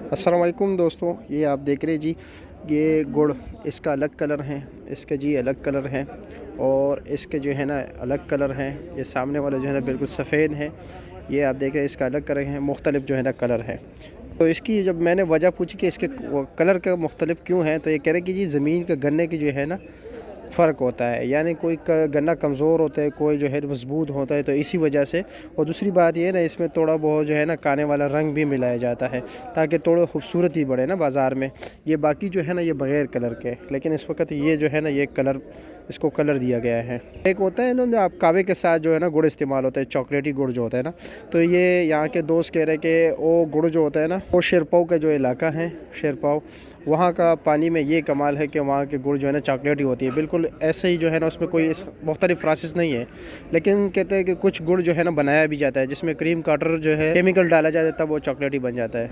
अस्सलाम वालेकुम दोस्तों, ये आप देख रहे जी, ये गुड़, इसका अलग कलर है, इसके जी अलग कलर है और इसके जो है ना अलग कलर हैं। ये सामने वाला जो है ना बिल्कुल सफ़ेद है, ये आप देख रहे हैं इसका अलग कलर है, मुख्तलिफ जो है ना कलर है। तो इसकी जब मैंने वजह पूछी कि इसके कलर का मुख्तलिफ क्यों है, तो ये कह रहे कि जी ज़मीन के गन्ने की जो है ना फ़र्क होता है, यानी कोई गन्ना कमज़ोर होता है, कोई जो है मज़बूत होता है, तो इसी वजह से। और दूसरी बात ये है ना, इसमें थोड़ा बहुत जो है ना काने वाला रंग भी मिलाया जाता है ताकि थोड़ा खूबसूरती बढ़े ना बाज़ार में। ये बाकी जो है ना ये बग़ैर कलर के, लेकिन इस वक्त ये जो है ना ये कलर, इसको कलर दिया गया है। एक होता है ना आप कावे के साथ जो है ना गुड़ इस्तेमाल होता है, चॉकलेटी गुड़ जो होता है ना, तो ये यहाँ के दोस्त कह रहे कि वो गुड़ जो होता है ना वो शेरपाव का जो इलाका है, शेरपाव, वहाँ का पानी में ये कमाल है कि वहाँ के गुड़ जो है ना चॉकलेटी होती है, बिल्कुल ऐसे ही जो है ना उसमें कोई इस मुख्तलिफ प्रोसेस नहीं है। लेकिन कहते हैं कि कुछ गुड़ जो है ना बनाया भी जाता है जिसमें क्रीम काटर जो है केमिकल डाला जाता है, तब वो चॉकलेटी बन जाता है।